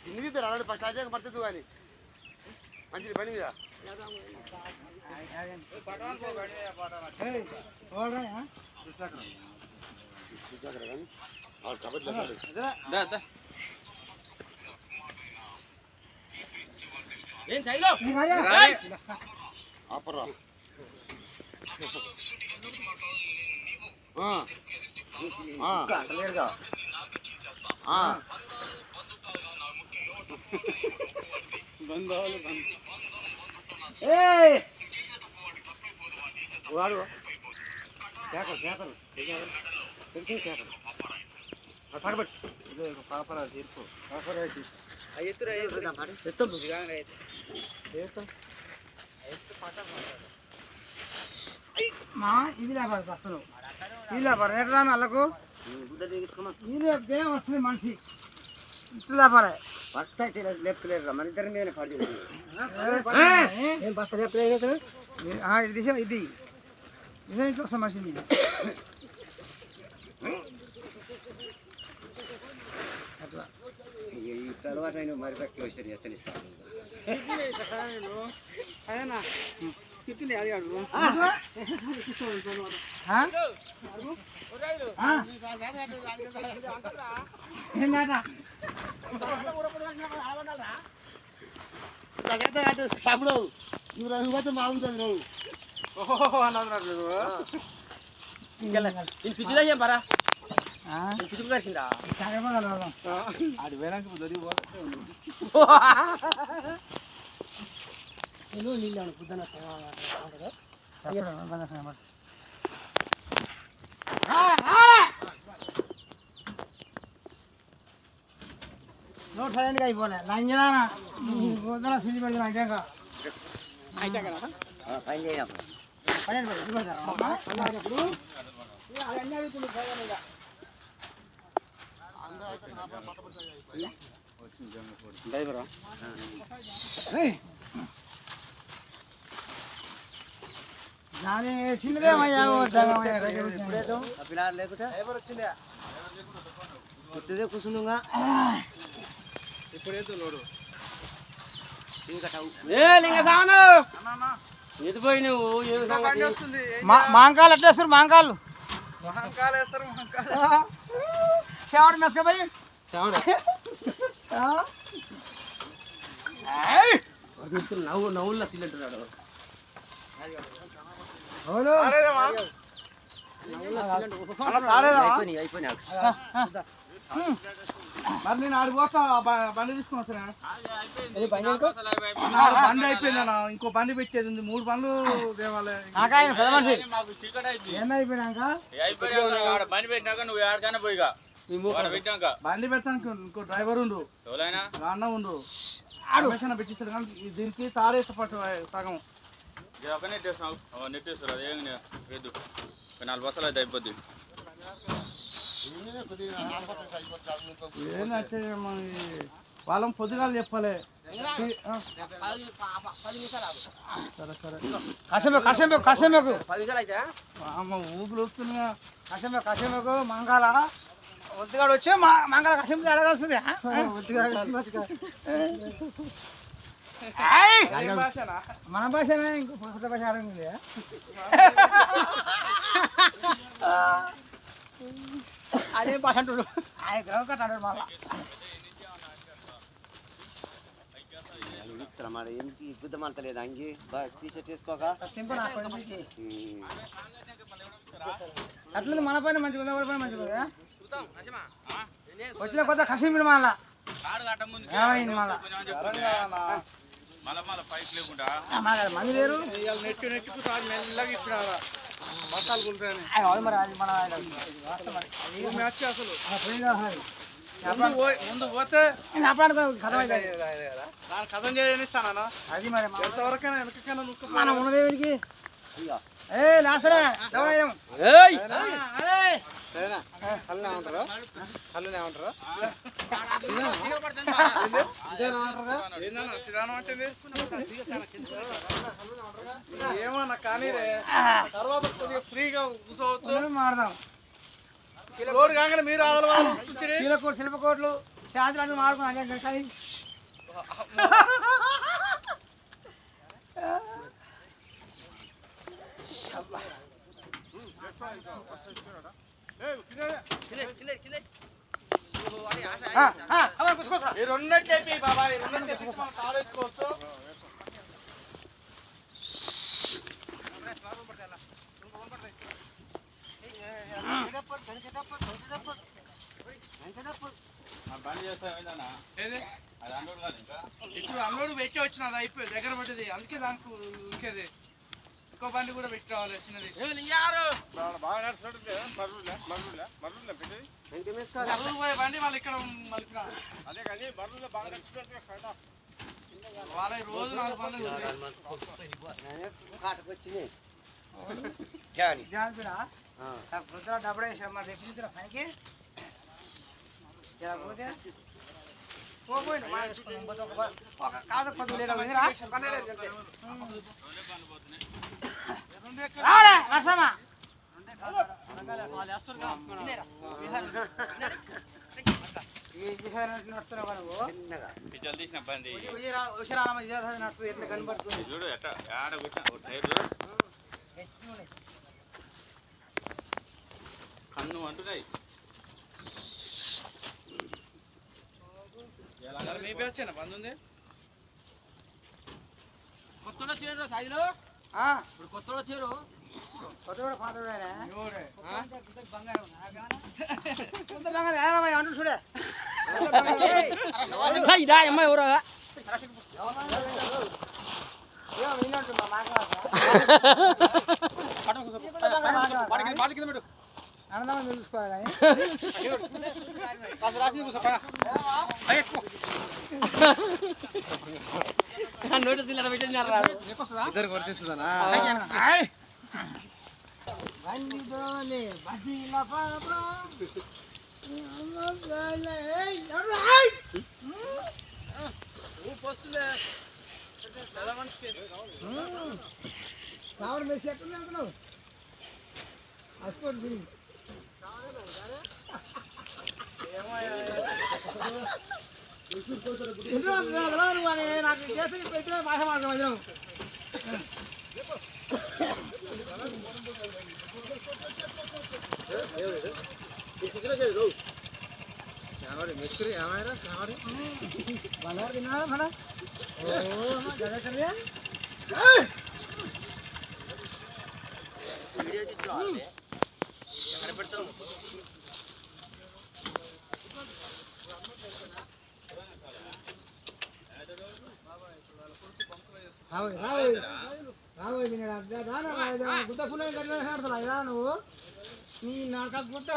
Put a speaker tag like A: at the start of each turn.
A: ఇన్ని రాడు ఫస్ట్ అదే పడుతుంది కానీ మంచిది బండి మీద ఆపరా వాడు
B: మా ఇది లేపారు అసలు ఇది లేపారు ఎట్లా వాళ్ళకు ఇది వస్తుంది మనిషి ఇట్లా లేపారా
A: బస్తా లేపులేరు మన ఇద్దరి మీద పడి
B: బస్తా లేపలేదు ఇది ఇది ఇదే ఇంట్లో వస్తాం మనిషి మీద అట్లా
A: అలవాటు అయిన మరి పట్టి వచ్చారు ఎత్తనిస్తాను తమ్ముడు నువ్వు బాగుంటుంది నువ్వు
B: పిచ్చిలో చెప్పారా
A: అది పోయినాక దొరికి
B: నీళ్ళు పొద్దున నోట్ సైలెంట్గా అయిపోలే లంజదానా పొద్దున సిద్ధి పెడతాను అయిపోయాక
A: పని చేయప్పుడు
B: నాని సినిమా
A: పిల్లలు లేకుంటే కొత్తదే కూర్చుందా ఇప్పుడేదో లోడు ఎదిపోయి నువ్వు
B: మాంకాలు ఎట్లా వేస్తారు మాంకాలు చెవడ మెసకపోయి
A: నవ్వుల్లో సిలిండర్ అయిపోయినా
B: మరి నేను ఆడికి పోతా బండి తీసుకుని వస్తాను బండి అయిపోయిందన్న ఇంకో బండి పెట్టేది ఉంది 3 బండ్లు తేవాలి అయిపోయినాక
C: బండి పెట్టినాక నువ్వు ఎక్కడికైనా పోయిగా బండి
B: పెట్టానికి ఇంకో డ్రైవర్ ఉండు అన్న ఉండు ఆడేషన్ పెట్టిస్తాడు కానీ దీనికి తారేస్తే పట్టు సగం
C: నెట్టేస్తారు అదే 4 బస్సులు అయితే అయిపోద్ది
B: ఏంటంటే వాళ్ళం పొద్దుగాలు చెప్పాలి సరే సరే కషమకు ఊపులు ఊపుతున్నా కషమకు మంగాళ ఒత్తిగాడు వచ్చి మంగాళ కషం అడగాల్సింది మన భాషనే ఇంకో కొత్త భాష అడగండి అదే భాష అంటాడు ఆయన గ్రహం కట్టాడు మళ్ళా
A: ఎందుకు గుద్దమంటలేదు అంగి టీషర్ట్ వేసుకోక
B: అట్లా మన పైన మంచిగా ఉంది ఎవరి పైన మంచిగా ఉందా వచ్చిన కొత్త కసిమిడి మళ్ళా మంది వేరు
A: నెట్టు మెల్లగా ఇచ్చినారా మసాలు కుంటాయని మ్యాచ్ అసలు ముందు పోతే కథం చేయనిస్తాను
B: అది మరి
A: ఎంతవరకైనా వెనకైనా
B: మనం ఉన్నదేవిడికి ఏ లాసరే
A: సరేనా కళ్ళు ఏమంటారు కళ్ళు ఏమంటారు
D: ఏమన్నా కానీ తర్వాత కొద్దిగా ఫ్రీగా కూర్చోవచ్చు
B: మాడదాం
D: రోడ్డు కాగానే మీరు ఆదరవాలి
B: శిల్పకోట్లు శాంతి మాడుకున్నాం
D: ఈ రెండున్నట్టు చెప్పి బాబా ఈ రెండున్నట్టు చెప్పి ఆలోచించుకోవచ్చు
C: బండి చేస్తా ఏదన్నా
D: ఏది
C: అది అన్నోడు కాదు ఇంకా
D: ఇప్పుడు అన్నోడు పెట్టి వచ్చిన అది అయిపోయి దగ్గర పడ్డది అందుకే దానికి ఇంకేది ఇంకో బండి కూడా పెట్టి రావాలి చిన్నది
C: బాగా నడుస్తుంటే బర్రులే పెట్టేది
D: అల్లు పోయే బండి వాళ్ళు ఇక్కడ మలిపిన
C: అదే కానీ బర్రులో బాగా నడుస్తుంటే
D: వాళ్ళ రోజు 4 బండ్లు
B: డబ్బులు వేసాం మరి తెప్పించిన పనికి పోతే కాదు 10 లీటర్లు నర్సమ్మా
C: జల్దీ తీసిన బండి
B: ఎట్లా కనబడుతుంది
C: చూడు ఎట్లా ఆడ పెట్టిన టైర్ చూడు కన్ను అంటున్నాయి
D: మేపే వచ్చాను బంద్ ఉంది
E: కొత్తలో వచ్చారు సైజులో ఇప్పుడు కొత్తలో వచ్చారు
B: కొత్తవాడు పాతవాడేనా
D: ఎవరే?
E: బంగారం
B: అంటు చూడే
E: ఇదా అమ్మాయి ఎవరో
B: విన్నట్టుందా ఆనందం చూసుకోవాలి కానీ
E: నోటీస్ ఇలా పెట్టినారు
A: ఇద్దరు వర్తిస్తుందనా
B: బజ్జీల పాప సావర్ మెస్ ఎట్టుంది అనుకున్నావు హాస్పిటల్ నాకు చేసి పెట్టిన భాష మాట్లాడడం బలవారు తిన్నారా మన రాబోయే గుత్త ఫుల్ కట్టిన నువ్వు నీ నాకు గుత్త